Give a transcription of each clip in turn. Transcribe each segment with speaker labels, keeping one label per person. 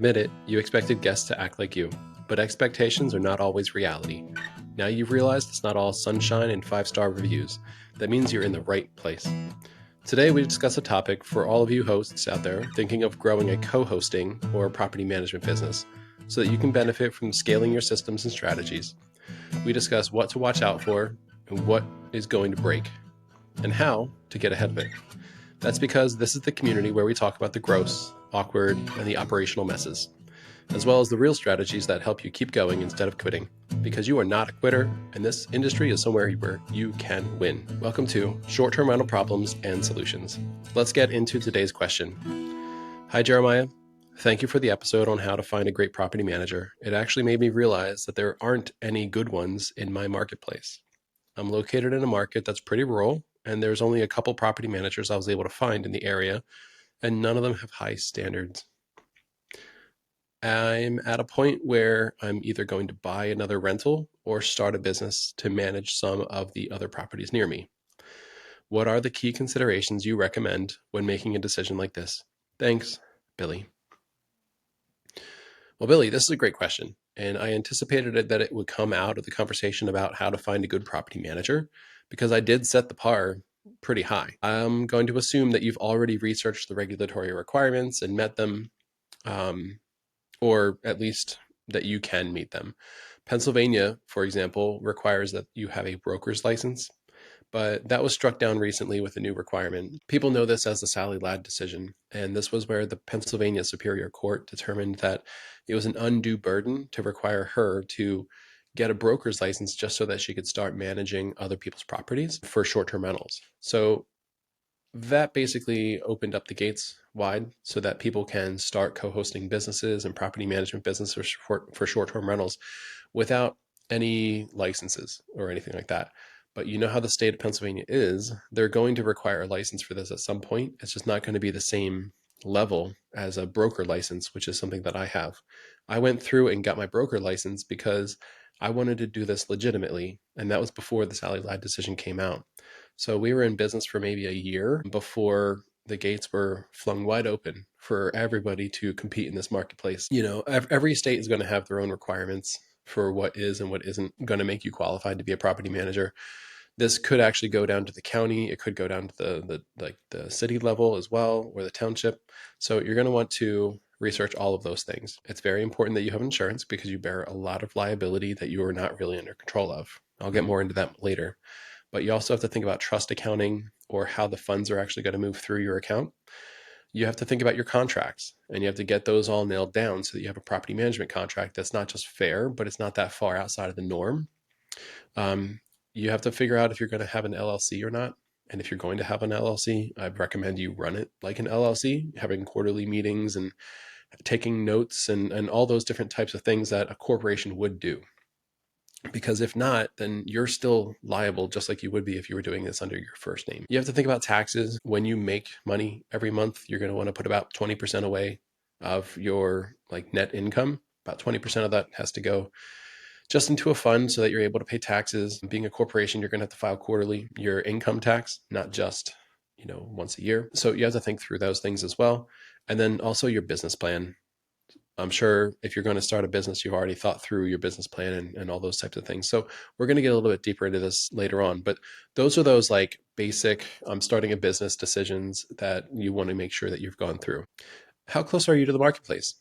Speaker 1: Admit it, you expected guests to act like you, but expectations are not always reality. Now you've realized it's not all sunshine and 5-star reviews. That means you're in the right place. Today we discuss a topic for all of you hosts out there thinking of growing a co-hosting or property management business so that you can benefit from scaling your systems and strategies. We discuss what to watch out for and what is going to break and how to get ahead of it. That's because this is the community where we talk about the gross, awkward, and the operational messes, as well as the real strategies that help you keep going instead of quitting, because you are not a quitter, and this industry is somewhere where you can win. Welcome to Short-Term Rental Problems and Solutions. Let's get into today's question. Hi, Jeremiah. Thank you for the episode on how to find a great property manager. It actually made me realize that there aren't any good ones in my marketplace. I'm located in a market that's pretty rural, and there's only a couple property managers I was able to find in the area, and none of them have high standards. I'm at a point where I'm either going to buy another rental or start a business to manage some of the other properties near me. What are the key considerations you recommend when making a decision like this? Thanks, Billy. Well, Billy, this is a great question, and I anticipated that it would come out of the conversation about how to find a good property manager because I did set the par pretty high. I'm going to assume that you've already researched the regulatory requirements and met them, or at least that you can meet them. Pennsylvania, for example, requires that you have a broker's license, but that was struck down recently with a new requirement. People know this as the Sally Ladd decision, and this was where the Pennsylvania Superior Court determined that it was an undue burden to require her to get a broker's license just so that she could start managing other people's properties for short-term rentals. So that basically opened up the gates wide so that people can start co-hosting businesses and property management businesses for short-term rentals without any licenses or anything like that. But you know how the state of Pennsylvania is, they're going to require a license for this at some point. It's just not going to be the same level as a broker license, which is something that I have. I went through and got my broker license because I wanted to do this legitimately, and that was before the Sally Ladd decision came out. So we were in business for maybe a year before the gates were flung wide open for everybody to compete in this marketplace. You know, every state is going to have their own requirements for what is and what isn't going to make you qualified to be a property manager. This could actually go down to the county. It could go down to the city level as well, or the township. So you're going to want to research all of those things. It's very important that you have insurance because you bear a lot of liability that you are not really under control of. I'll get more into that later. But you also have to think about trust accounting or how the funds are actually going to move through your account. You have to think about your contracts, and you have to get those all nailed down so that you have a property management contract that's not just fair, but it's not that far outside of the norm. You have to figure out if you're going to have an LLC or not. And if you're going to have an LLC, I'd recommend you run it like an LLC, having quarterly meetings and taking notes and all those different types of things that a corporation would do. Because if not, then you're still liable just like you would be if you were doing this under your first name. You have to think about taxes. When you make money every month, you're going to want to put about 20% away of your net income. About 20% of that has to go just into a fund so that you're able to pay taxes. Being a corporation, you're going to have to file quarterly your income tax, not just, once a year. So you have to think through those things as well. And then also your business plan. I'm sure if you're going to start a business, you've already thought through your business plan and all those types of things. So we're going to get a little bit deeper into this later on, but those are those basic, I'm starting a business decisions that you want to make sure that you've gone through. How close are you to the marketplace?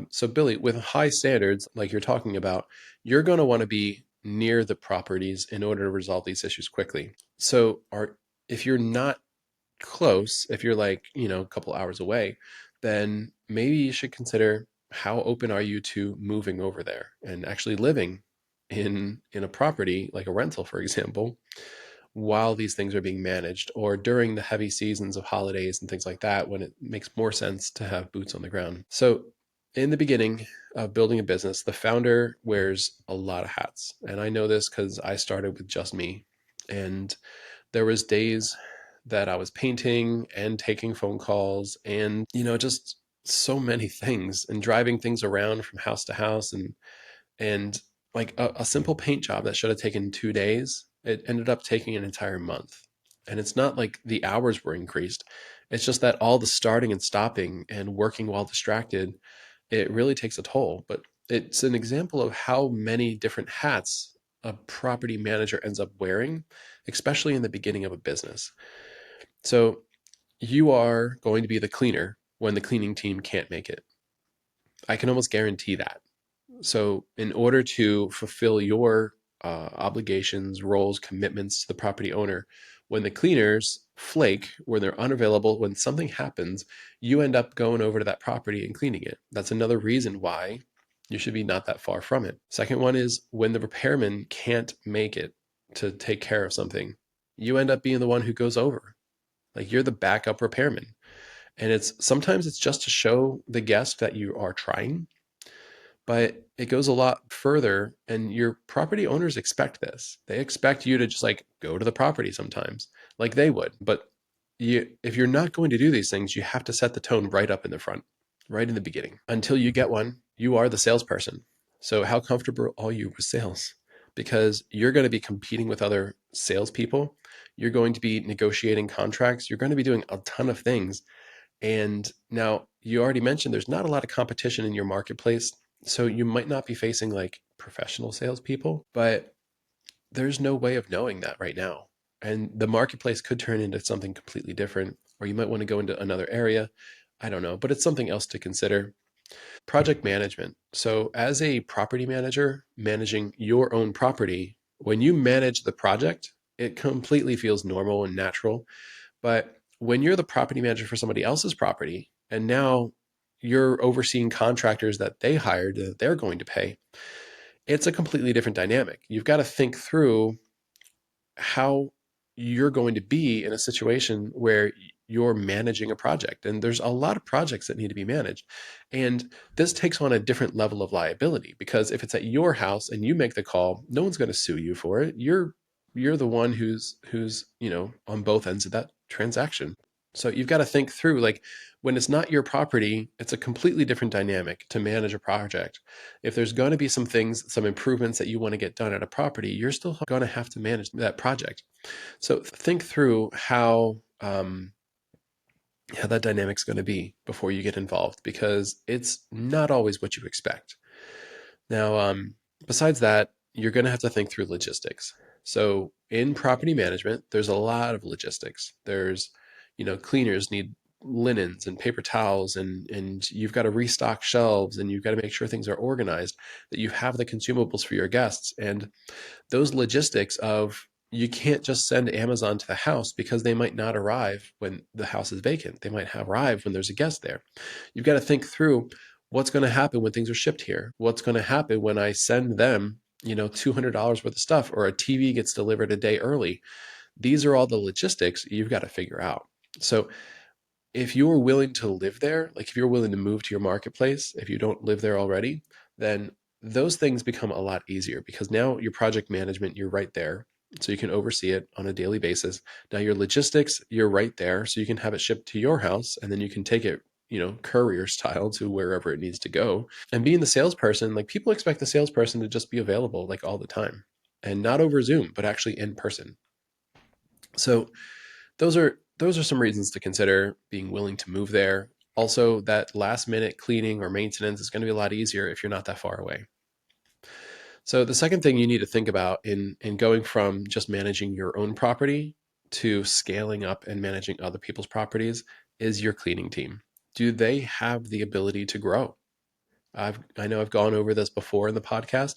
Speaker 1: So Billy, with high standards, like you're talking about, you're going to want to be near the properties in order to resolve these issues quickly. So if you're not close, if you're a couple hours away, then maybe you should consider how open are you to moving over there and actually living in a property like a rental, for example, while these things are being managed, or during the heavy seasons of holidays and things like that, when it makes more sense to have boots on the ground. So in the beginning of building a business, the founder wears a lot of hats. And I know this because I started with just me. And there was days that I was painting and taking phone calls and, just so many things, and driving things around from house to house, and a simple paint job that should have taken 2 days, it ended up taking an entire month. And it's not like the hours were increased. It's just that all the starting and stopping and working while distracted it really takes a toll. But it's an example of how many different hats a property manager ends up wearing, especially in the beginning of a business. So you are going to be the cleaner when the cleaning team can't make it. I can almost guarantee that. So, in order to fulfill your obligations, roles, commitments to the property owner, when the cleaners flake, when they're unavailable, when something happens, you end up going over to that property and cleaning it. That's another reason why you should be not that far from it. Second one is when the repairman can't make it to take care of something, you end up being the one who goes over. Like you're the backup repairman. And it's sometimes it's just to show the guest that you are trying, but it goes a lot further, and your property owners expect this. They expect you to just like go to the property sometimes like they would. But if you're not going to do these things, you have to set the tone right up in the front, right in the beginning. Until you get one, you are the salesperson. So how comfortable are you with sales? Because you're going to be competing with other salespeople. You're going to be negotiating contracts. You're going to be doing a ton of things. And now you already mentioned there's not a lot of competition in your marketplace. So you might not be facing like professional salespeople, but there's no way of knowing that right now. And the marketplace could turn into something completely different, or you might want to go into another area. I don't know, but it's something else to consider. Project management. So, as a property manager managing your own property, when you manage the project, it completely feels normal and natural. But when you're the property manager for somebody else's property, and now you're overseeing contractors that they hired that they're going to pay, it's a completely different dynamic. You've got to think through how you're going to be in a situation where you're managing a project. And there's a lot of projects that need to be managed. And this takes on a different level of liability because if it's at your house and you make the call, no one's going to sue you for it. You're the one who's on both ends of that transaction. So you've got to think through like when it's not your property, it's a completely different dynamic to manage a project. If there's going to be some things, some improvements that you want to get done at a property, you're still going to have to manage that project. So think through how that dynamic's going to be before you get involved because it's not always what you expect. Now, besides that, you're going to have to think through logistics. So in property management, there's a lot of logistics. Cleaners need linens and paper towels and you've got to restock shelves and you've got to make sure things are organized, that you have the consumables for your guests. And those logistics of you can't just send Amazon to the house because they might not arrive when the house is vacant. They might arrive when there's a guest there. You've got to think through what's going to happen when things are shipped here. What's going to happen when I send them, $200 worth of stuff or a TV gets delivered a day early. These are all the logistics you've got to figure out. So if you're willing to live there, like if you're willing to move to your marketplace, if you don't live there already, then those things become a lot easier because now your project management, you're right there. So you can oversee it on a daily basis. Now your logistics, you're right there. So you can have it shipped to your house and then you can take it, courier style to wherever it needs to go. And being the salesperson, like people expect the salesperson to just be available like all the time and not over Zoom, but actually in person. So those are some reasons to consider being willing to move there. Also, that last minute cleaning or maintenance is going to be a lot easier if you're not that far away. So the second thing you need to think about in going from just managing your own property to scaling up and managing other people's properties is your cleaning team. Do they have the ability to grow? I know I've gone over this before in the podcast,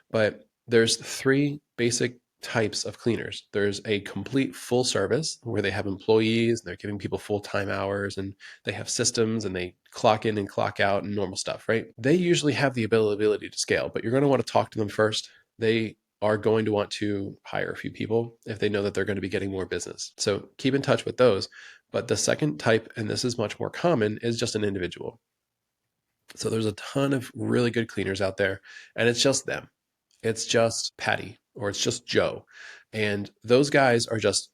Speaker 1: but there's three basic types of cleaners. There's a complete full service where they have employees and they're giving people full-time hours and they have systems and they clock in and clock out and normal stuff, right? They usually have the ability to scale, but you're going to want to talk to them first. They are going to want to hire a few people if they know that they're going to be getting more business. So keep in touch with those. But the second type, and this is much more common, is just an individual. So there's a ton of really good cleaners out there, and it's just them. It's just Patty or it's just Joe. And those guys are just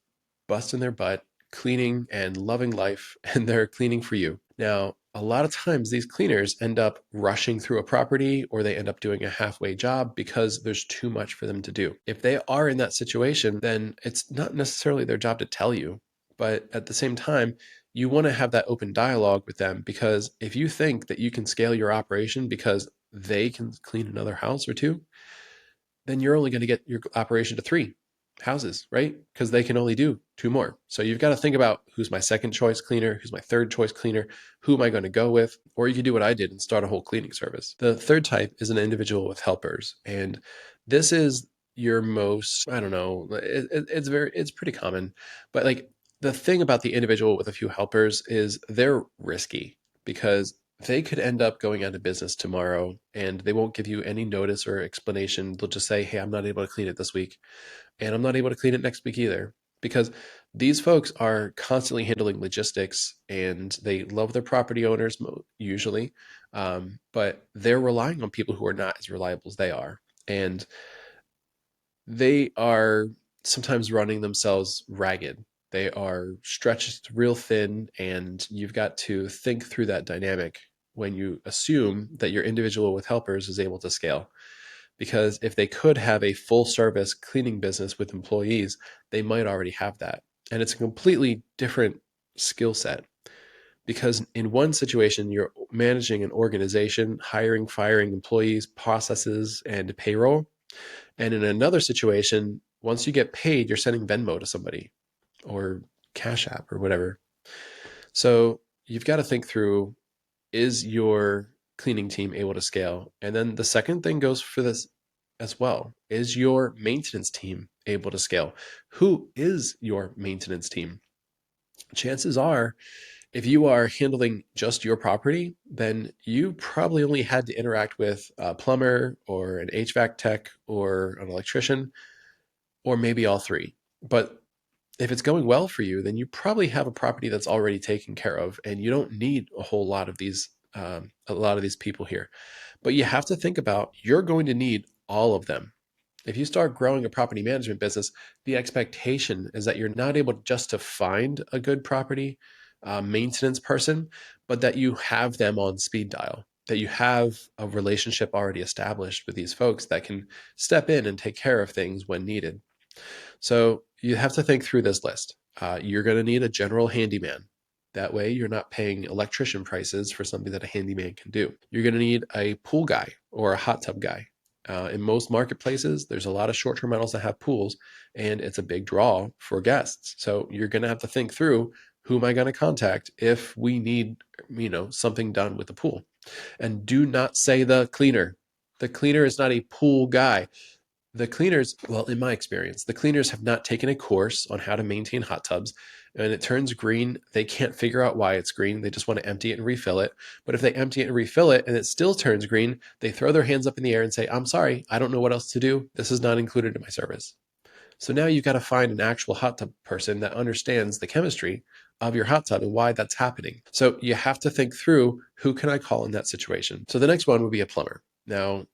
Speaker 1: busting their butt, cleaning and loving life, and they're cleaning for you. Now, a lot of times these cleaners end up rushing through a property or they end up doing a halfway job because there's too much for them to do. If they are in that situation, then it's not necessarily their job to tell you, but at the same time, you want to have that open dialogue with them, because if you think that you can scale your operation because they can clean another house or two, then you're only going to get your operation to three houses, right? Because they can only do two more. So you've got to think about, who's my second choice cleaner, who's my third choice cleaner, who am I going to go with? Or you could do what I did and start a whole cleaning service. The third type is an individual with helpers. And this is your most, I don't know, it's pretty common. But like, the thing about the individual with a few helpers is they're risky, because they could end up going out of business tomorrow and they won't give you any notice or explanation. They'll just say, hey, I'm not able to clean it this week, and I'm not able to clean it next week either. Because these folks are constantly handling logistics, and they love their property owners usually, but they're relying on people who are not as reliable as they are. And they are sometimes running themselves ragged. They are stretched real thin, and you've got to think through that dynamic when you assume that your individual with helpers is able to scale. Because if they could have a full service cleaning business with employees, they might already have that. And it's a completely different skill set. Because in one situation, you're managing an organization, hiring, firing employees, processes, and payroll. And in another situation, once you get paid, you're sending Venmo to somebody, or Cash App or whatever. So you've got to think through, is your cleaning team able to scale? And then the second thing goes for this as well. Is your maintenance team able to scale? Who is your maintenance team? Chances are, if you are handling just your property, then you probably only had to interact with a plumber or an HVAC tech or an electrician, or maybe all three. But if it's going well for you, then you probably have a property that's already taken care of, and you don't need a lot of these people here. But you have to think about, you're going to need all of them. If you start growing a property management business, the expectation is that you're not able just to find a good property maintenance person, but that you have them on speed dial, that you have a relationship already established with these folks that can step in and take care of things when needed. So you have to think through this list. You're going to need a general handyman. That way, you're not paying electrician prices for something that a handyman can do. You're going to need a pool guy or a hot tub guy. In most marketplaces, there's a lot of short-term rentals that have pools, and it's a big draw for guests. So you're going to have to think through, who am I going to contact if we need, something done with the pool? And do not say the cleaner. The cleaner is not a pool guy. The cleaners, well, in my experience, the cleaners have not taken a course on how to maintain hot tubs. And it turns green, they can't figure out why it's green. They just want to empty it and refill it. But if they empty it and refill it and it still turns green, they throw their hands up in the air and say, I'm sorry, I don't know what else to do. This is not included in my service. So now you've got to find an actual hot tub person that understands the chemistry of your hot tub and why that's happening. So you have to think through, who can I call in that situation? So the next one would be a plumber. Now,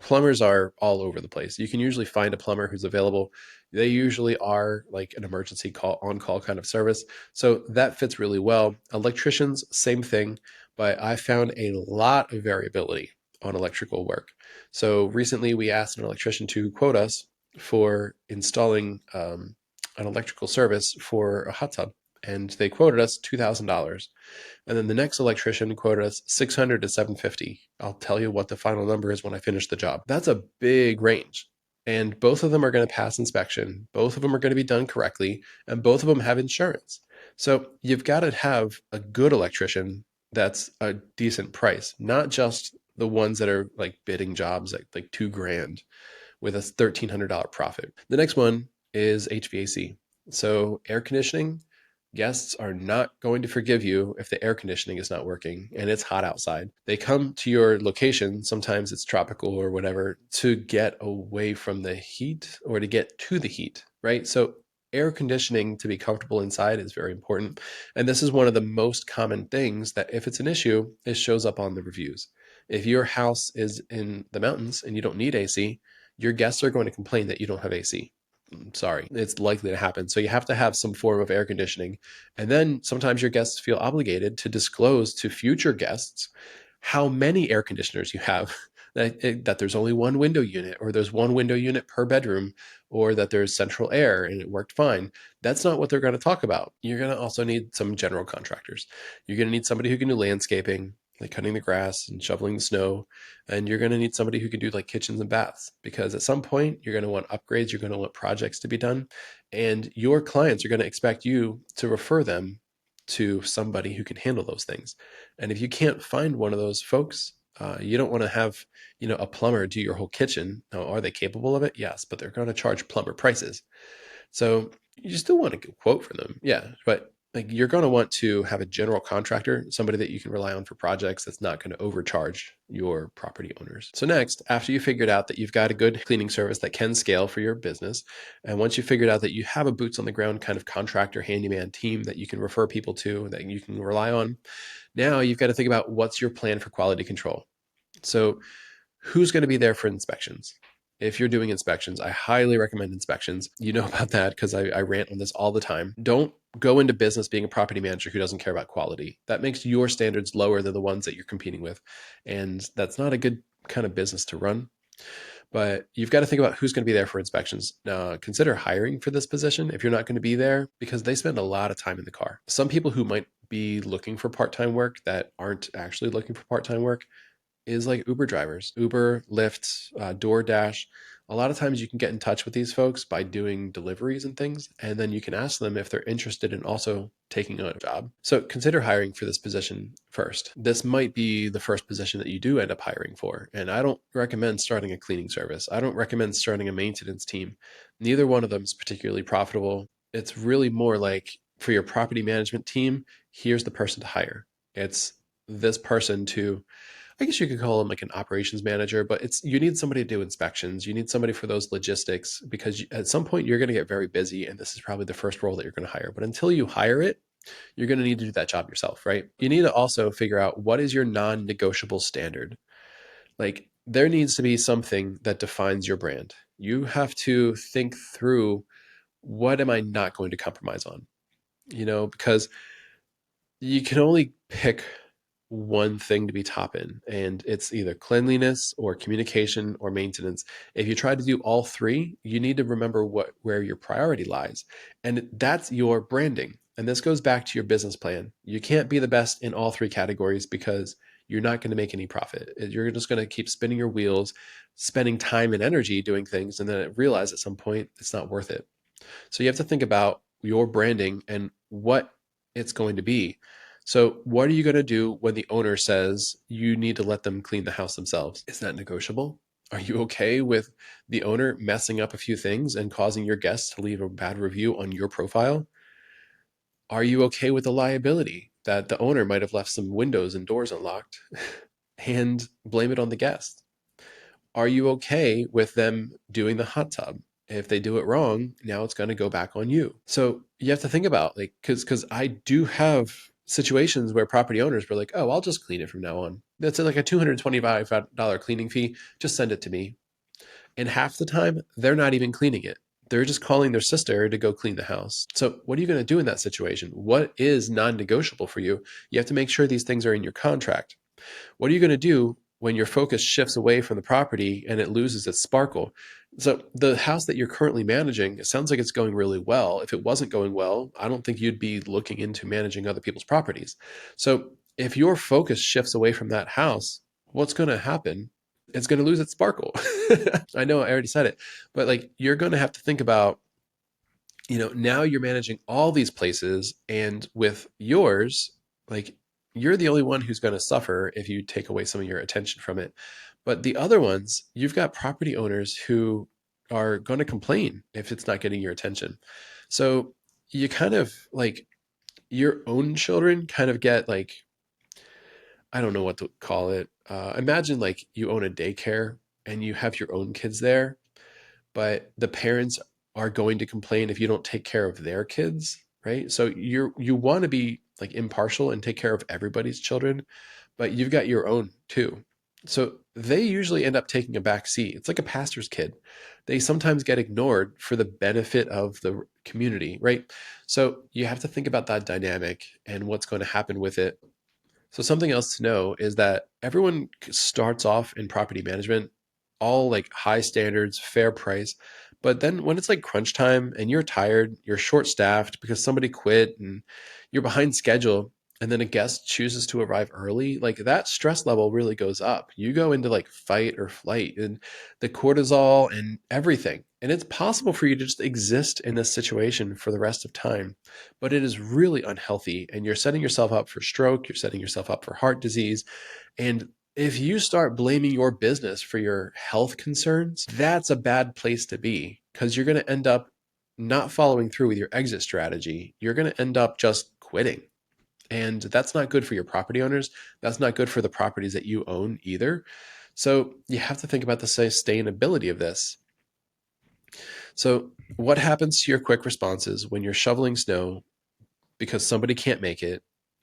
Speaker 1: plumbers are all over the place. You can usually find a plumber who's available. They usually are like an emergency call, on call kind of service. So that fits really well. Electricians, same thing, but I found a lot of variability on electrical work. So recently we asked an electrician to quote us for installing an electrical service for a hot tub, and they quoted us $2,000. And then the next electrician quoted us 600 to 750. I'll tell you what the final number is when I finish the job. That's a big range. And both of them are going to pass inspection. Both of them are going to be done correctly. And both of them have insurance. So you've got to have a good electrician that's a decent price, not just the ones that are like bidding jobs at like $2,000 with a $1,300 profit. The next one is HVAC. So air conditioning, guests are not going to forgive you if the air conditioning is not working and it's hot outside. They come to your location, sometimes it's tropical or whatever, to get away from the heat or to get to the heat, right? So air conditioning to be comfortable inside is very important. And this is one of the most common things that, if it's an issue, it shows up on the reviews. If your house is in the mountains and you don't need AC, your guests are going to complain that you don't have AC. Sorry, it's likely to happen. So you have to have some form of air conditioning. And then sometimes your guests feel obligated to disclose to future guests how many air conditioners you have. that there's only one window unit, or there's one window unit per bedroom, or that there's central air and it worked fine. That's not what they're going to talk about. You're going to also need some general contractors. You're going to need somebody who can do landscaping, like cutting the grass and shoveling the snow. And you're going to need somebody who can do like kitchens and baths, because at some point you're going to want upgrades, you're going to want projects to be done, and your clients are going to expect you to refer them to somebody who can handle those things. And if you can't find one of those folks, you don't want to have, a plumber do your whole kitchen. Now, are they capable of it? Yes, but they're going to charge plumber prices. So you still want to quote for them. Yeah. But like, you're going to want to have a general contractor, somebody that you can rely on for projects that's not going to overcharge your property owners. So next, after you figured out that you've got a good cleaning service that can scale for your business, and once you figured out that you have a boots on the ground kind of contractor handyman team that you can refer people to, that you can rely on, now you've got to think about what's your plan for quality control. So who's going to be there for inspections? If you're doing inspections, I highly recommend inspections. You know about that because I rant on this all the time. Don't go into business being a property manager who doesn't care about quality. That makes your standards lower than the ones that you're competing with. And that's not a good kind of business to run. But you've got to think about who's going to be there for inspections. Consider hiring for this position if you're not going to be there, because they spend a lot of time in the car. Some people who might be looking for part-time work that aren't actually looking for part-time work is like Uber drivers, Uber, Lyft, DoorDash. A lot of times you can get in touch with these folks by doing deliveries and things, and then you can ask them if they're interested in also taking on a job. So consider hiring for this position first. This might be the first position that you do end up hiring for. And I don't recommend starting a cleaning service. I don't recommend starting a maintenance team. Neither one of them is particularly profitable. It's really more like, for your property management team, here's the person to hire. It's this person to, I guess you could call him like an operations manager, but you need somebody to do inspections. You need somebody for those logistics, because at some point you're going to get very busy, and this is probably the first role that you're going to hire. But until you hire it, you're going to need to do that job yourself, right? You need to also figure out, what is your non-negotiable standard? Like, there needs to be something that defines your brand. You have to think through, what am I not going to compromise on? Because you can only pick one thing to be top in, and it's either cleanliness or communication or maintenance. If you try to do all three, you need to remember where your priority lies, and that's your branding. And this goes back to your business plan. You can't be the best in all three categories, because you're not going to make any profit. You're just going to keep spinning your wheels, spending time and energy doing things, and then realize at some point it's not worth it. So you have to think about your branding and what it's going to be. So what are you going to do when the owner says you need to let them clean the house themselves? Is that negotiable? Are you okay with the owner messing up a few things and causing your guests to leave a bad review on your profile? Are you okay with the liability that the owner might have left some windows and doors unlocked and blame it on the guest? Are you okay with them doing the hot tub? If they do it wrong, now it's going to go back on you. So you have to think about, like, because I do have situations where property owners were like, oh, I'll just clean it from now on. That's like a $225 cleaning fee. Just send it to me. And half the time, they're not even cleaning it. They're just calling their sister to go clean the house. So what are you going to do in that situation? What is non-negotiable for you? You have to make sure these things are in your contract. What are you going to do when your focus shifts away from the property and it loses its sparkle? So the house that you're currently managing, it sounds like it's going really well. If it wasn't going well, I don't think you'd be looking into managing other people's properties. So if your focus shifts away from that house, what's going to happen? It's going to lose its sparkle. I know I already said it, but like, you're going to have to think about, now you're managing all these places, and with yours, like, you're the only one who's going to suffer if you take away some of your attention from it. But the other ones, you've got property owners who are going to complain if it's not getting your attention. So you kind of like, your own children kind of get like, I don't know what to call it. Imagine like you own a daycare and you have your own kids there, but the parents are going to complain if you don't take care of their kids, right? So you want to be like impartial and take care of everybody's children, but you've got your own too. So they usually end up taking a back seat. It's like a pastor's kid. They sometimes get ignored for the benefit of the community, right? So you have to think about that dynamic and what's going to happen with it. So something else to know is that everyone starts off in property management, all like high standards, fair price. But then when it's like crunch time and you're tired, you're short staffed because somebody quit and you're behind schedule, and then a guest chooses to arrive early, like that stress level really goes up. You go into like fight or flight and the cortisol and everything. And it's possible for you to just exist in this situation for the rest of time, but it is really unhealthy, and you're setting yourself up for stroke, you're setting yourself up for heart disease. And if you start blaming your business for your health concerns, that's a bad place to be, because you're going to end up not following through with your exit strategy. You're going to end up just quitting. And that's not good for your property owners. That's not good for the properties that you own either. So you have to think about the sustainability of this. So, what happens to your quick responses when you're shoveling snow because somebody can't make it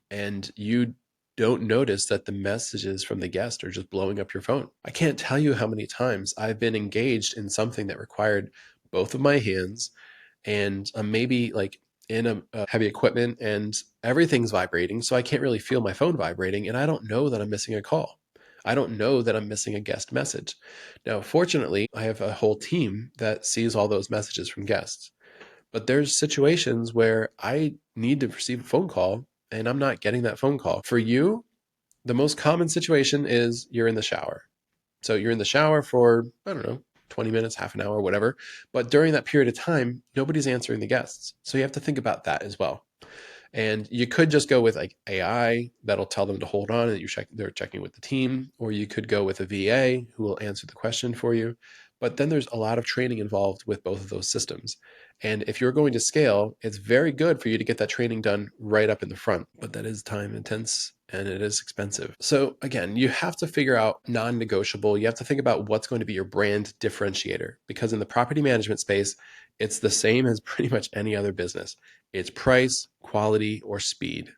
Speaker 1: and you don't notice that the messages from the guest are just blowing up your phone? I can't tell you how many times I've been engaged in something that required both of my hands, and I'm maybe like in a heavy equipment and everything's vibrating. So I can't really feel my phone vibrating. And I don't know that I'm missing a call. I don't know that I'm missing a guest message. Now, fortunately, I have a whole team that sees all those messages from guests. But there's situations where I need to receive a phone call and I'm not getting that phone call. For you, the most common situation is you're in the shower. So you're in the shower for, I don't know, 20 minutes, half an hour, whatever. But during that period of time, nobody's answering the guests. So you have to think about that as well. And you could just go with like AI that'll tell them to hold on and they're checking with the team, or you could go with a VA who will answer the question for you. But then there's a lot of training involved with both of those systems. And if you're going to scale, it's very good for you to get that training done right up in the front, but that is time intense and it is expensive. So again, you have to figure out non-negotiable. You have to think about what's going to be your brand differentiator, because in the property management space, it's the same as pretty much any other business. It's price, quality, or speed.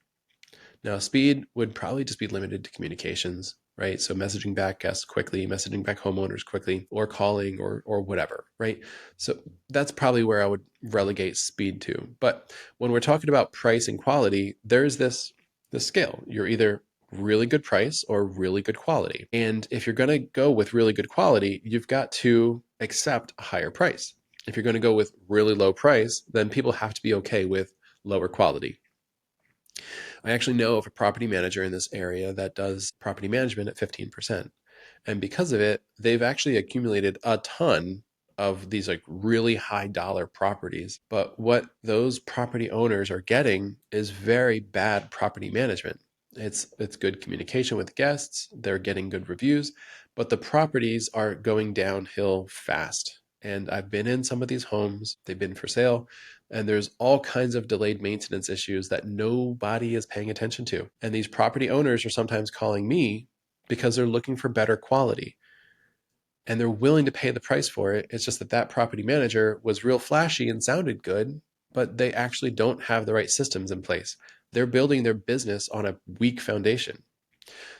Speaker 1: Now, speed would probably just be limited to communications, right? So messaging back guests quickly, messaging back homeowners quickly, or calling or whatever, right? So that's probably where I would relegate speed to. But when we're talking about price and quality, there's this scale. You're either really good price or really good quality. And if you're going to go with really good quality, you've got to accept a higher price. If you're going to go with really low price, then people have to be okay with lower quality. I actually know of a property manager in this area that does property management at 15%. And because of it, they've actually accumulated a ton of these like really high dollar properties. But what those property owners are getting is very bad property management. It's good communication with guests, they're getting good reviews, but the properties are going downhill fast. And I've been in some of these homes, they've been for sale, and there's all kinds of delayed maintenance issues that nobody is paying attention to. And these property owners are sometimes calling me because they're looking for better quality and they're willing to pay the price for it. It's just that that property manager was real flashy and sounded good, but they actually don't have the right systems in place. They're building their business on a weak foundation.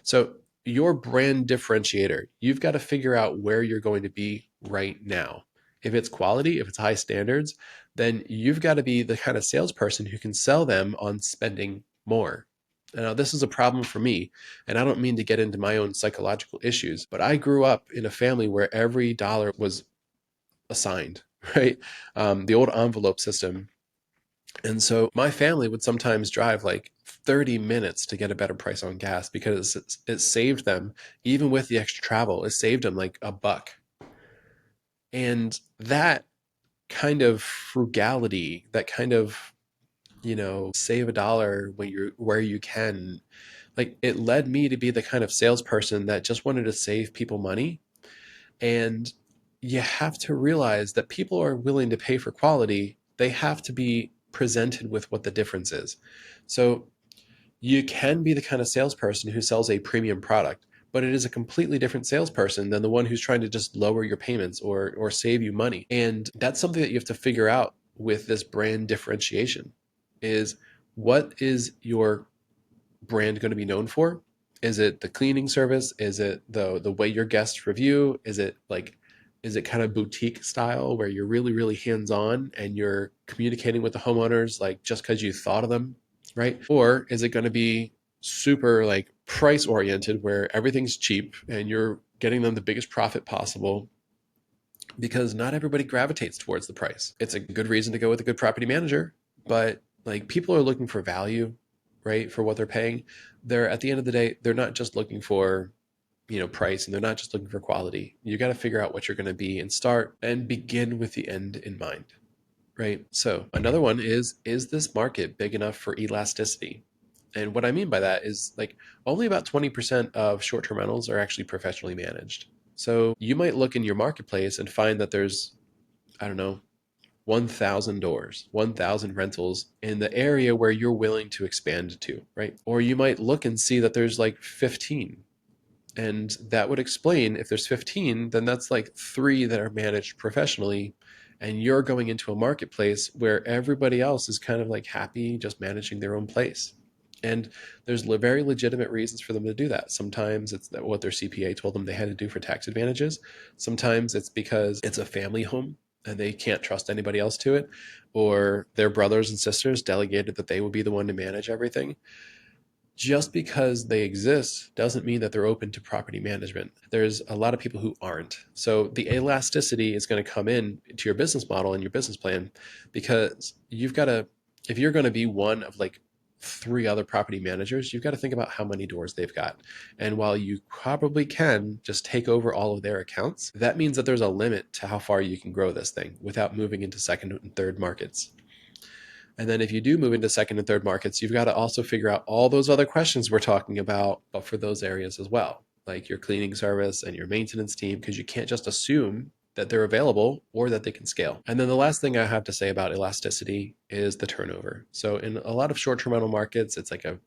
Speaker 1: So, your brand differentiator, you've got to figure out where you're going to be right now. If it's quality, if it's high standards, then you've got to be the kind of salesperson who can sell them on spending more. Now, this is a problem for me, and I don't mean to get into my own psychological issues, but I grew up in a family where every dollar was assigned, right? The old envelope system. And so my family would sometimes drive like 30 minutes to get a better price on gas because it saved them, even with the extra travel, it saved them like a buck. And that kind of frugality, that kind of, save a dollar when you're where you can, like it led me to be the kind of salesperson that just wanted to save people money. And you have to realize that people are willing to pay for quality. They have to be presented with what the difference is. So you can be the kind of salesperson who sells a premium product, but it is a completely different salesperson than the one who's trying to just lower your payments or save you money. And that's something that you have to figure out with this brand differentiation is, what is your brand going to be known for? Is it the cleaning service? Is it the way your guests review? Is it kind of boutique style where you're really, really hands-on and you're communicating with the homeowners like just because you thought of them, right? Or is it going to be super like price oriented where everything's cheap and you're getting them the biggest profit possible, because not everybody gravitates towards the price. It's a good reason to go with a good property manager, but like people are looking for value, right? For what they're paying. They're at the end of the day, they're not just looking for, price, and they're not just looking for quality. You got to figure out what you're going to be and start and begin with the end in mind, right? So another one is this market big enough for elasticity? And what I mean by that is like only about 20% of short-term rentals are actually professionally managed. So you might look in your marketplace and find that there's, I don't know, 1,000 doors, 1,000 rentals in the area where you're willing to expand to, right? Or you might look and see that there's like 15. And that would explain, if there's 15, then that's like three that are managed professionally. And you're going into a marketplace where everybody else is kind of like happy just managing their own place. And there's very legitimate reasons for them to do that. Sometimes it's what their CPA told them they had to do for tax advantages. Sometimes it's because it's a family home and they can't trust anybody else to it, or their brothers and sisters delegated that they would be the one to manage everything. Just because they exist doesn't mean that they're open to property management. There's a lot of people who aren't. So the elasticity is going to come in to your business model and your business plan, because you've got to, if you're going to be one of like three other property managers, you've got to think about how many doors they've got. And while you probably can just take over all of their accounts, that means that there's a limit to how far you can grow this thing without moving into second and third markets. And then if you do move into second and third markets, you've got to also figure out all those other questions we're talking about, but for those areas as well, like your cleaning service and your maintenance team, because you can't just assume that they're available or that they can scale. And then the last thing I have to say about elasticity is the turnover. So in a lot of short-term rental markets, it's like a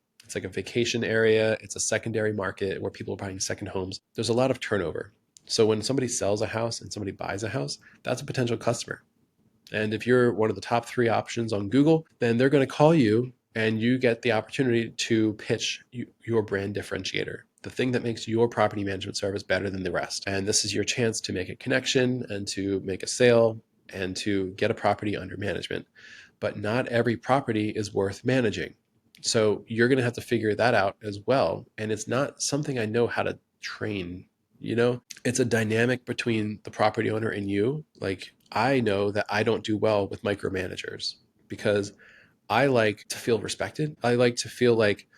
Speaker 1: vacation area, it's a secondary market where people are buying second homes. There's a lot of turnover. So when somebody sells a house and somebody buys a house, that's a potential customer. And if you're one of the top three options on Google, then they're going to call you and you get the opportunity to pitch your brand differentiator, the thing that makes your property management service better than the rest. And this is your chance to make a connection and to make a sale and to get a property under management. But not every property is worth managing. So you're going to have to figure that out as well. And it's not something I know how to train. It's a dynamic between the property owner and you. Like, I know that I don't do well with micromanagers because I like to feel respected. I like to feel like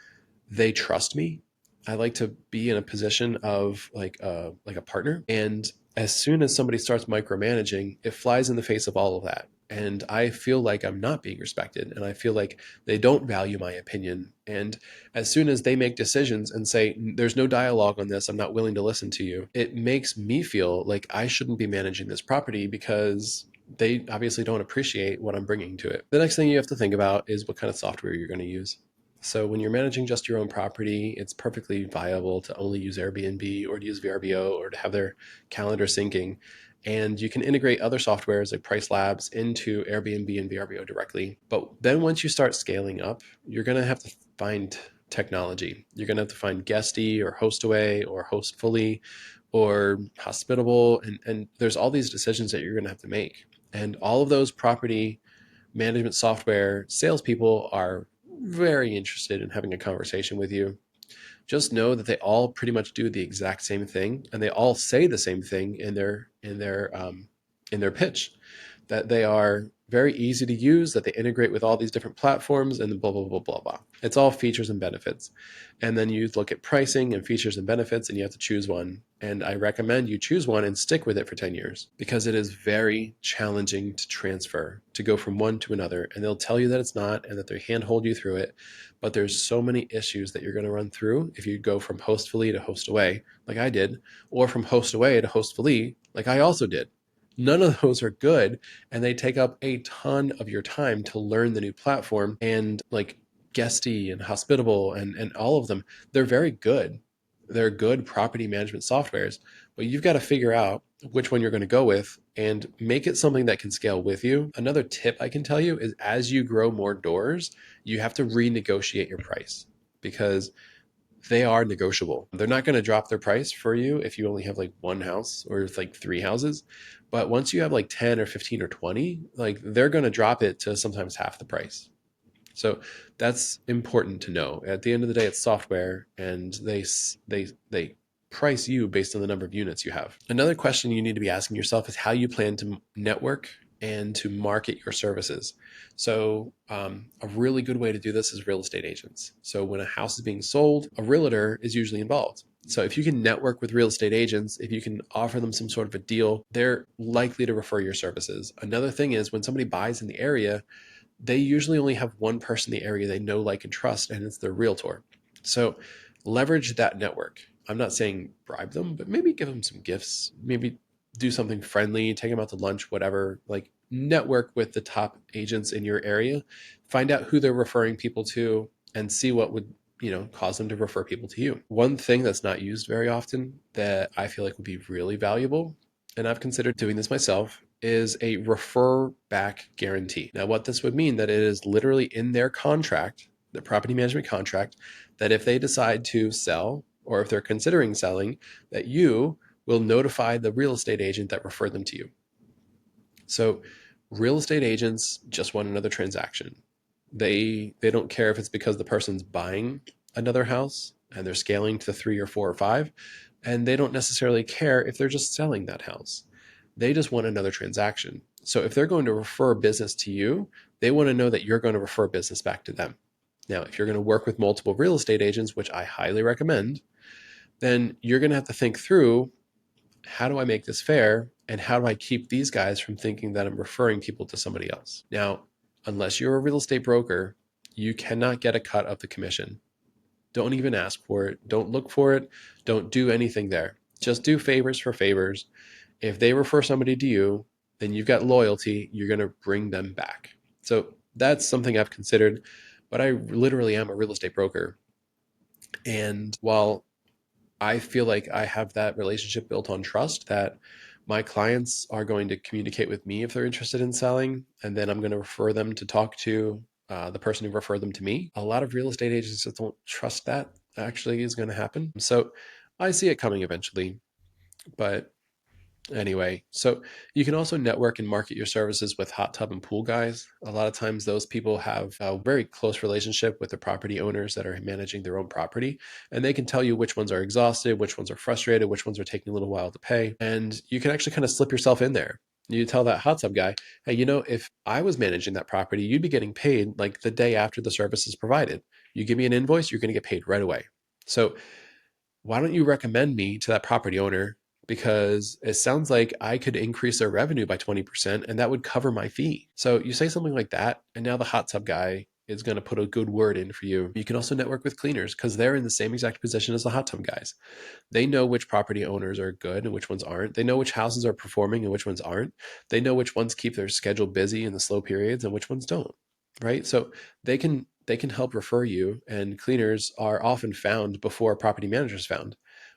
Speaker 1: they trust me. I like to be in a position of like a partner. And as soon as somebody starts micromanaging, it flies in the face of all of that. And I feel like I'm not being respected, and I feel like they don't value my opinion. And as soon as they make decisions and say, there's no dialogue on this, I'm not willing to listen to you, it makes me feel like I shouldn't be managing this property because they obviously don't appreciate what I'm bringing to it. The next thing you have to think about is what kind of software you're going to use. So when you're managing just your own property, it's perfectly viable to only use Airbnb or to use VRBO or to have their calendar syncing. And you can integrate other softwares like Price Labs into Airbnb and VRBO directly. But then once you start scaling up, you're going to have to find technology. You're going to have to find Guesty or Hostaway or Hostfully or Hospitable. And there's all these decisions that you're going to have to make. And all of those property management software salespeople are very interested in having a conversation with you. Just know that they all pretty much do the exact same thing, and they all say the same thing in their pitch. That they are very easy to use, that they integrate with all these different platforms, and blah blah blah blah blah. It's all features and benefits, and then you look at pricing and features and benefits, and you have to choose one. And I recommend you choose one and stick with it for 10 years because it is very challenging to transfer, to go from one to another. And they'll tell you that it's not and that they handhold you through it. But there's so many issues that you're going to run through if you go from Hostfully to Hostaway, like I did, or from Hostaway to Hostfully, like I also did. None of those are good, and they take up a ton of your time to learn the new platform. And like Guesty and Hospitable and all of them, they're very good. They're good property management softwares, but you've got to figure out which one you're going to go with and make it something that can scale with you. Another tip I can tell you is as you grow more doors, you have to renegotiate your price because they are negotiable. They're not going to drop their price for you if you only have like one house or like three houses. But once you have like 10 or 15 or 20, like they're going to drop it to sometimes half the price. So that's important to know. At the end of the day, it's software, and they price you based on the number of units you have. Another question you need to be asking yourself is how you plan to network and to market your services. So a really good way to do this is real estate agents. So when a house is being sold, a realtor is usually involved. So if you can network with real estate agents, if you can offer them some sort of a deal, they're likely to refer your services. Another thing is when somebody buys in the area, they usually only have one person in the area they know, like, and trust, and it's their realtor. So leverage that network. I'm not saying bribe them, but maybe give them some gifts, maybe do something friendly, take them out to lunch, whatever. Like, network with the top agents in your area, find out who they're referring people to, and see what would cause them to refer people to you. One thing that's not used very often that I feel like would be really valuable, and I've considered doing this myself, is a refer back guarantee. Now, what this would mean that it is literally in their contract, the property management contract, that if they decide to sell or if they're considering selling, that you will notify the real estate agent that referred them to you. So real estate agents just want another transaction. They don't care if it's because the person's buying another house and they're scaling to 3 or 4 or 5, and they don't necessarily care if they're just selling that house. They just want another transaction. So if they're going to refer business to you, they want to know that you're going to refer business back to them. Now, if you're going to work with multiple real estate agents, which I highly recommend, then you're going to have to think through, how do I make this fair? And how do I keep these guys from thinking that I'm referring people to somebody else? Now, unless you're a real estate broker, you cannot get a cut of the commission. Don't even ask for it. Don't look for it. Don't do anything there. Just do favors for favors. If they refer somebody to you, then you've got loyalty. You're going to bring them back. So that's something I've considered, but I literally am a real estate broker. And while I feel like I have that relationship built on trust, that my clients are going to communicate with me if they're interested in selling, and then I'm going to refer them to talk to the person who referred them to me. A lot of real estate agents just don't trust that actually is going to happen. So I see it coming eventually, but anyway, so you can also network and market your services with hot tub and pool guys. A lot of times those people have a very close relationship with the property owners that are managing their own property, and they can tell you which ones are exhausted, which ones are frustrated, which ones are taking a little while to pay. And you can actually kind of slip yourself in there. You tell that hot tub guy, hey, if I was managing that property, you'd be getting paid like the day after the service is provided. You give me an invoice, you're going to get paid right away. So why don't you recommend me to that property owner? Because it sounds like I could increase their revenue by 20% and that would cover my fee. So you say something like that, and now the hot tub guy is going to put a good word in for you. You can also network with cleaners because they're in the same exact position as the hot tub guys. They know which property owners are good and which ones aren't. They know which houses are performing and which ones aren't. They know which ones keep their schedule busy in the slow periods and which ones don't. Right? So they can help refer you, and cleaners are often found before property managers found.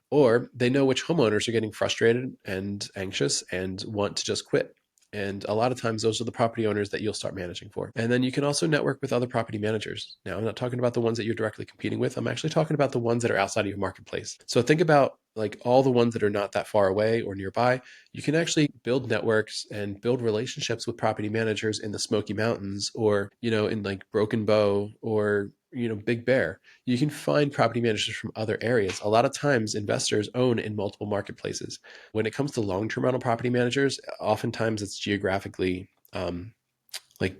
Speaker 1: Or they know which homeowners are getting frustrated and anxious and want to just quit. And a lot of times, those are the property owners that you'll start managing for. And then you can also network with other property managers. Now, I'm not talking about the ones that you're directly competing with. I'm actually talking about the ones that are outside of your marketplace. So think about like all the ones that are not that far away or nearby. You can actually build networks and build relationships with property managers in the Smoky Mountains, or, in like Broken Bow, or, Big Bear. You can find property managers from other areas. A lot of times investors own in multiple marketplaces. When it comes to long-term rental property managers, oftentimes it's geographically like,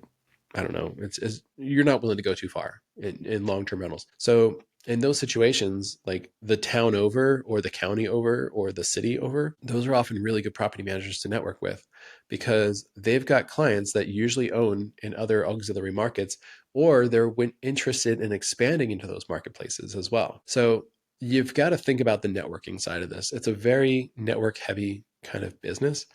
Speaker 1: I don't know, it's you're not willing to go too far in long-term rentals. So in those situations, like the town over or the county over or the city over, those are often really good property managers to network with, because they've got clients that usually own in other auxiliary markets, or they're interested in expanding into those marketplaces as well. So you've got to think about the networking side of this. It's a very network heavy kind of business.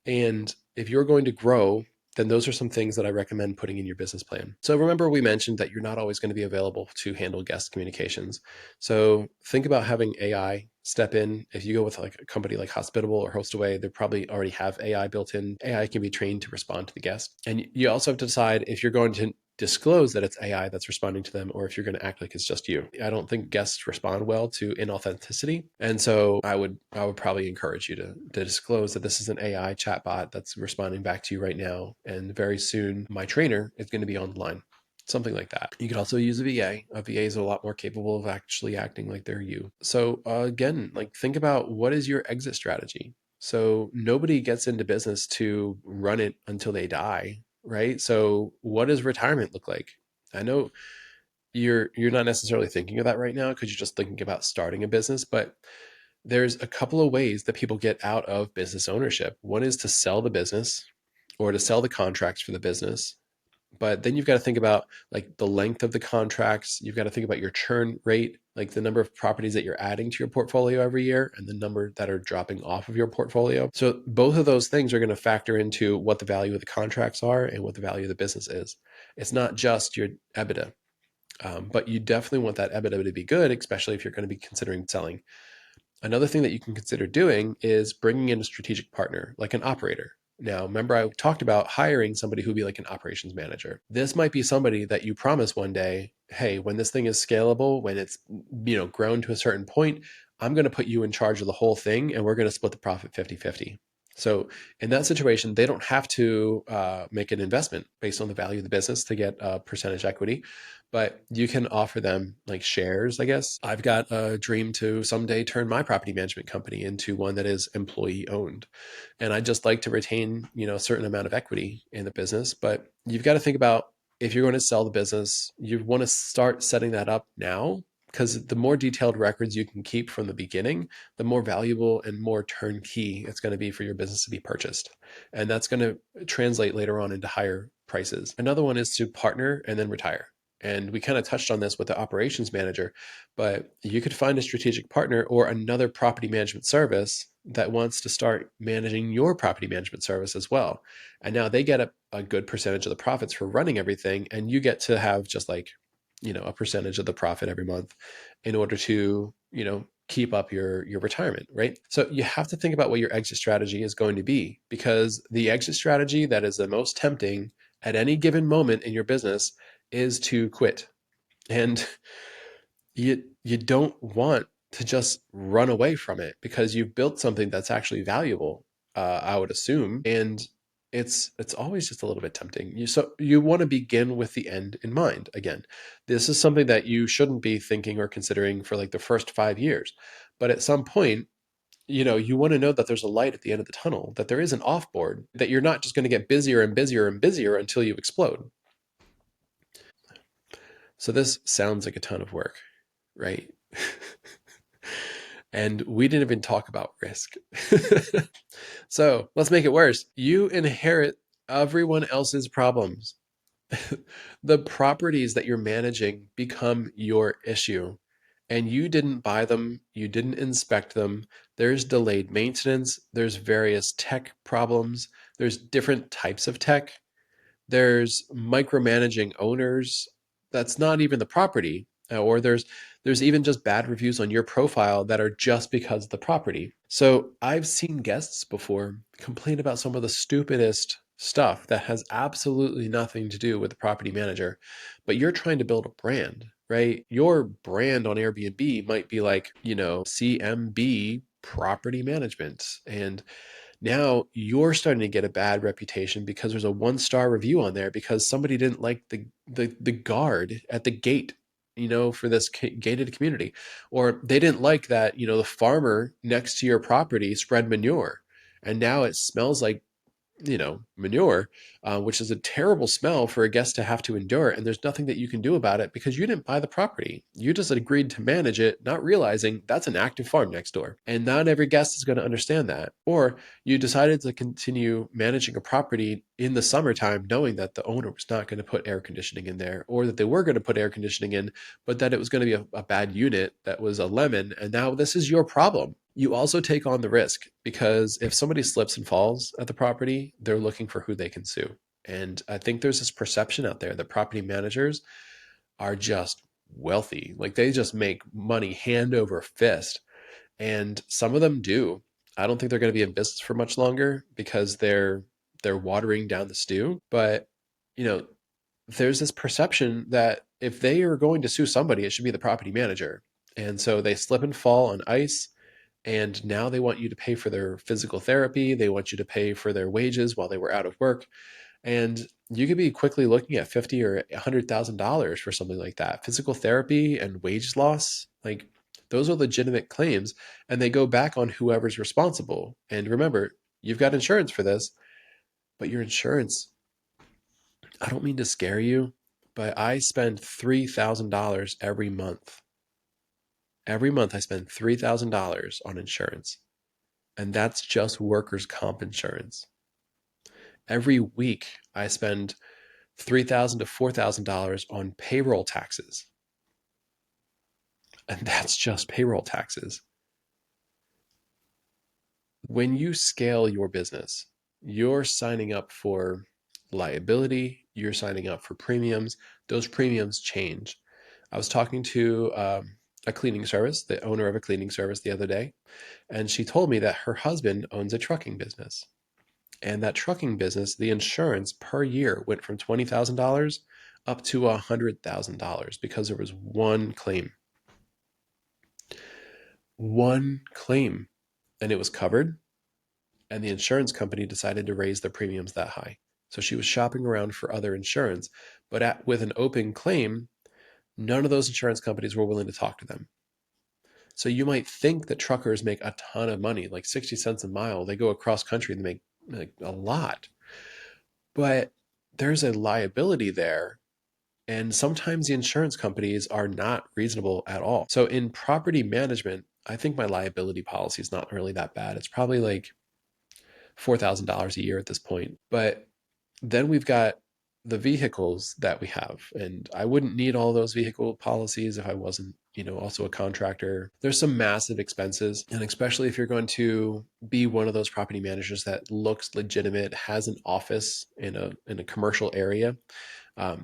Speaker 1: And if you're going to grow, then those are some things that I recommend putting in your business plan. So remember, we mentioned that you're not always going to be available to handle guest communications. So think about having AI step in. If you go with like a company like Hospitable or Hostaway, they probably already have AI built in. AI can be trained to respond to the guest. And you also have to decide if you're going to disclose that it's AI that's responding to them, or if you're going to act like it's just you. I don't think guests respond well to inauthenticity. And so I would probably encourage you to disclose that this is an AI chatbot that's responding back to you right now. And very soon my trainer is going to be on the line. something like that. You could also use a VA. A VA is a lot more capable of actually acting like they're you. So again, like think about what is your exit strategy. So nobody gets into business to run it until they die, right? So what does retirement look like? I know you're not necessarily thinking of that right now because you're just thinking about starting a business, but there's a couple of ways that people get out of business ownership. One is to sell the business or to sell the contracts for the business. But then you've got to think about like the length of the contracts. You've got to think about your churn rate, like the number of properties that you're adding to your portfolio every year and the number that are dropping off of your portfolio. So both of those things are going to factor into what the value of the contracts are and what the value of the business is. It's not just your EBITDA, but you definitely want that EBITDA to be good, especially if you're going to be considering selling. Another thing that you can consider doing is bringing in a strategic partner, like an operator. Now, remember, I talked about hiring somebody who'd be like an operations manager. This might be somebody that you promise one day, hey, when this thing is scalable, when it's grown to a certain point, I'm going to put you in charge of the whole thing and we're going to split the profit 50-50. So in that situation, they don't have to make an investment based on the value of the business to get a percentage equity, but you can offer them like shares, I guess. I've got a dream to someday turn my property management company into one that is employee owned. And I'd just like to retain, a certain amount of equity in the business. But you've got to think about if you're going to sell the business, you want to start setting that up now because the more detailed records you can keep from the beginning, the more valuable and more turnkey it's going to be for your business to be purchased. And that's going to translate later on into higher prices. Another one is to partner and then retire. And we kind of touched on this with the operations manager, but you could find a strategic partner or another property management service that wants to start managing your property management service as well. And now they get a good percentage of the profits for running everything. And you get to have just like, a percentage of the profit every month in order to, keep up your retirement, right? So you have to think about what your exit strategy is going to be, because the exit strategy that is the most tempting at any given moment in your business is to quit. And you don't want to just run away from it because you've built something that's actually valuable, I would assume, and it's always just a little bit tempting. You want to begin with the end in mind. Again, this is something that you shouldn't be thinking or considering for like the first 5 years, but at some point, you want to know that there's a light at the end of the tunnel, that there is an offboard, that you're not just going to get busier and busier and busier until you explode. So this sounds like a ton of work, right? And we didn't even talk about risk. So let's make it worse. You inherit everyone else's problems. The properties that you're managing become your issue. And you didn't buy them, you didn't inspect them. There's delayed maintenance, there's various tech problems, there's different types of tech. There's micromanaging owners. That's not even the property. Or there's even just bad reviews on your profile that are just because of the property. So I've seen guests before complain about some of the stupidest stuff that has absolutely nothing to do with the property manager, but you're trying to build a brand, right? Your brand on Airbnb might be like, CMB property management. And now you're starting to get a bad reputation because there's a 1-star review on there because somebody didn't like the guard at the gate, for this gated community, or they didn't like that, the farmer next to your property spread manure, and now it smells like manure, which is a terrible smell for a guest to have to endure. And there's nothing that you can do about it because you didn't buy the property. You just agreed to manage it, not realizing that's an active farm next door. And not every guest is going to understand that. Or you decided to continue managing a property in the summertime, knowing that the owner was not going to put air conditioning in there, or that they were going to put air conditioning in, but that it was going to be a bad unit that was a lemon. And now this is your problem. You also take on the risk because if somebody slips and falls at the property, they're looking for who they can sue. And I think there's this perception out there that property managers are just wealthy. Like they just make money hand over fist. And some of them do. I don't think they're going to be in business for much longer because they're watering down the stew. But, you know, there's this perception that if they are going to sue somebody, it should be the property manager. And so they slip and fall on ice. And now they want you to pay for their physical therapy. They want you to pay for their wages while they were out of work. And you could be quickly looking at 50 or $100,000 for something like that. Physical therapy and wage loss, like those are legitimate claims, and they go back on whoever's responsible. And remember, you've got insurance for this, but your insurance, I don't mean to scare you, but I spend $3,000 every month. Every month I spend $3,000 on insurance, and that's just workers' comp insurance. Every week I spend $3,000 to $4,000 on payroll taxes, and that's just payroll taxes. When you scale your business, you're signing up for liability, you're signing up for premiums. Those premiums change. I was talking to a cleaning service, the owner of a cleaning service the other day, and she told me that her husband owns a trucking business. And that trucking business, the insurance per year went from $20,000 up to $100,000 because there was one claim. One claim. And it was covered, and the insurance company decided to raise their premiums that high. So she was shopping around for other insurance, but with an open claim, none of those insurance companies were willing to talk to them. So you might think that truckers make a ton of money, like 60 cents a mile. They go across country and they make like a lot. But there's a liability there. And sometimes the insurance companies are not reasonable at all. So in property management, I think my liability policy is not really that bad. It's probably like $4,000 a year at this point. But then we've got the vehicles that we have. And I wouldn't need all those vehicle policies if I wasn't, also a contractor. There's some massive expenses. And especially if you're going to be one of those property managers that looks legitimate, has an office in a commercial area,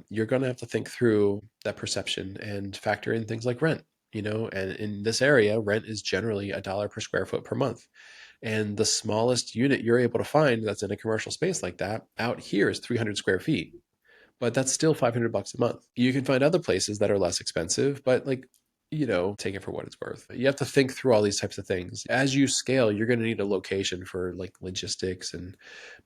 Speaker 1: you're going to have to think through that perception and factor in things like rent. And in this area, rent is generally $1 per square foot per month. And the smallest unit you're able to find that's in a commercial space like that out here is 300 square feet, but that's still $500 a month. You can find other places that are less expensive, but take it for what it's worth. You have to think through all these types of things. As you scale, you're going to need a location for like logistics and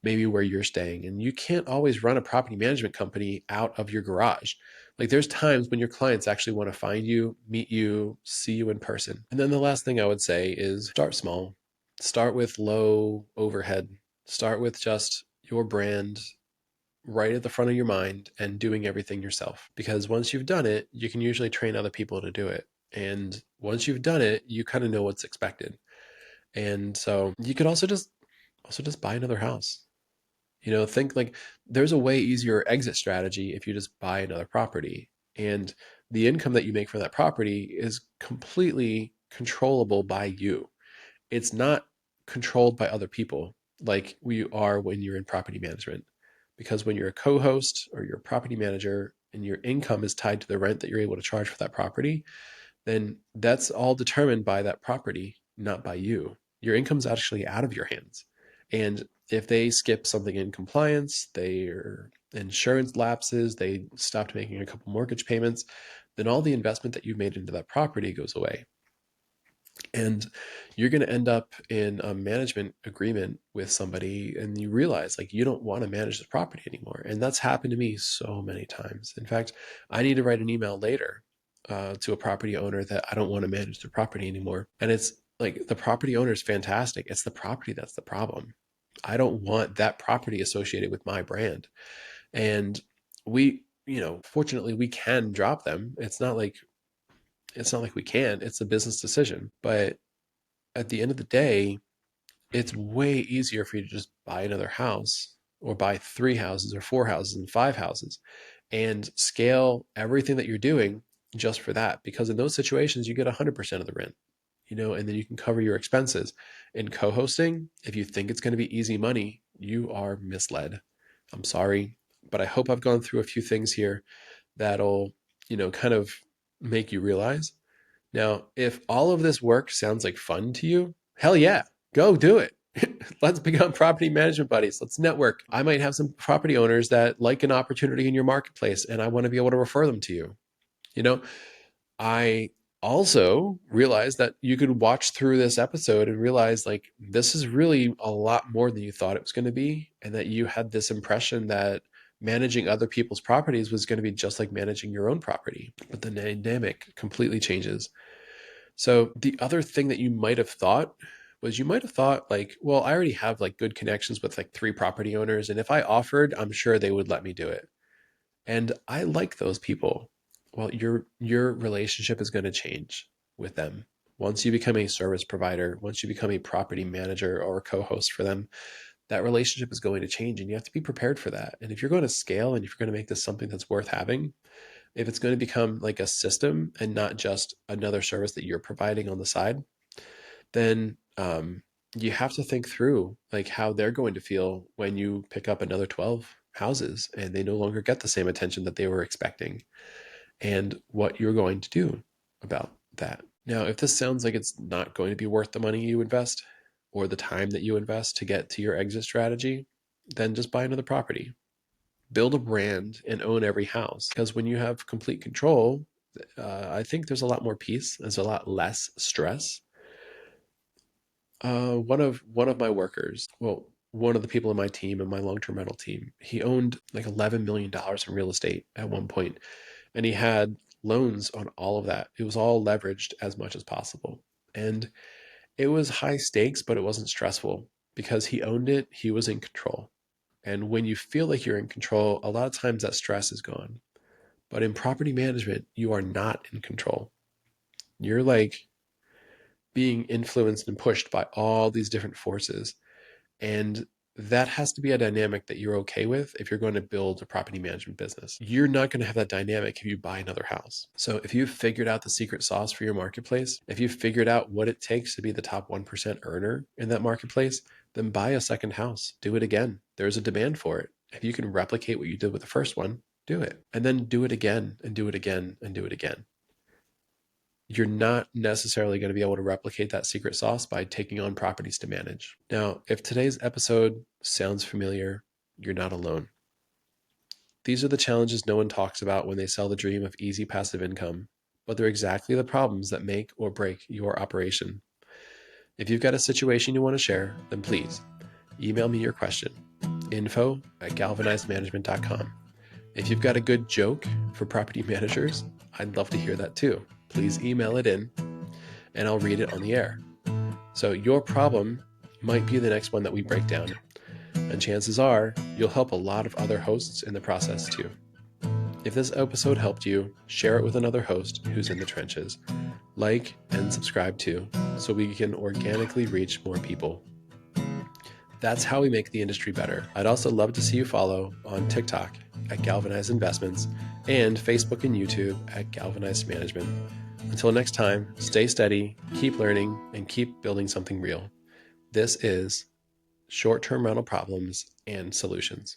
Speaker 1: maybe where you're staying. And you can't always run a property management company out of your garage. Like there's times when your clients actually want to find you, meet you, see you in person. And then the last thing I would say is start small. Start with low overhead. Start with just your brand right at the front of your mind and doing everything yourself. Because once you've done it, you can usually train other people to do it. And once you've done it, you kind of know what's expected. And so you could also just buy another house. Think like there's a way easier exit strategy if you just buy another property. And the income that you make from that property is completely controllable by you. It's not controlled by other people like we are when you're in property management. Because when you're a co-host or you're a property manager and your income is tied to the rent that you're able to charge for that property, then that's all determined by that property, not by you. Your income's actually out of your hands. And if they skip something in compliance, their insurance lapses, they stopped making a couple mortgage payments, then all the investment that you made into that property goes away. And you're going to end up in a management agreement with somebody and you realize like you don't want to manage the property anymore. And that's happened to me so many times. In fact, I need to write an email later to a property owner that I don't want to manage their property anymore. And it's like the property owner is fantastic. It's the property that's the problem. I don't want that property associated with my brand. And fortunately we can drop them. It's not like we can't. It's a business decision. But at the end of the day, it's way easier for you to just buy another house or buy 3 houses or 4 houses and 5 houses and scale everything that you're doing just for that. Because in those situations, you get 100% of the rent, and then you can cover your expenses. In co-hosting, if you think it's going to be easy money, you are misled. I'm sorry, but I hope I've gone through a few things here that'll, kind of make you realize. Now, if all of this work sounds like fun to you, hell yeah, go do it. Let's become property management buddies. Let's network. I might have some property owners that like an opportunity in your marketplace and I want to be able to refer them to you. You know, I Also realize that you could watch through this episode and realize like this is really a lot more than you thought it was going to be, and that you had this impression that managing other people's properties was going to be just like managing your own property, but the dynamic completely changes. So the other thing that you might have thought was, you might have thought like, well, I already have like good connections with like 3 property owners, and if I offered, I'm sure they would let me do it. And I like those people. Well, your relationship is going to change with them. Once you become a service provider, once you become a property manager or a co-host for them, that relationship is going to change, and you have to be prepared for that. And if you're going to scale and if you're going to make this something that's worth having, if it's going to become like a system and not just another service that you're providing on the side, then you have to think through like how they're going to feel when you pick up another 12 houses and they no longer get the same attention that they were expecting, and what you're going to do about that. Now, if this sounds like it's not going to be worth the money you invest or the time that you invest to get to your exit strategy, then just buy another property. Build a brand and own every house, because when you have complete control, I think there's a lot more peace. There's a lot less stress. One of my workers, well, one of the people in my team, in my long-term rental team, he owned like $11 million in real estate at one point, and he had loans on all of that. It was all leveraged as much as possible, and it was high stakes, but it wasn't stressful because he owned it. He was in control, and when you feel like you're in control, a lot of times that stress is gone. But in property management, you are not in control. You're like being influenced and pushed by all these different forces. And that has to be a dynamic that you're okay with if you're going to build a property management business. You're not going to have that dynamic if you buy another house. So if you've figured out the secret sauce for your marketplace, if you've figured out what it takes to be the top 1% earner in that marketplace, then buy a second house. Do it again. There's a demand for it. If you can replicate what you did with the first one, do it. And then do it again and do it again and do it again. You're not necessarily going to be able to replicate that secret sauce by taking on properties to manage. Now, if today's episode sounds familiar, you're not alone. These are the challenges no one talks about when they sell the dream of easy passive income, but they're exactly the problems that make or break your operation. If you've got a situation you want to share, then please email me your question, info@galvanizedmanagement.com. If you've got a good joke for property managers, I'd love to hear that too. Please email it in and I'll read it on the air. So your problem might be the next one that we break down, and chances are you'll help a lot of other hosts in the process too. If this episode helped you, share it with another host who's in the trenches. Like and subscribe too, so we can organically reach more people. That's how we make the industry better. I'd also love to see you follow on TikTok at Galvanized Investments and Facebook and YouTube at Galvanized Management. Until next time, stay steady, keep learning, and keep building something real. This is Short-Term Rental Problems and Solutions.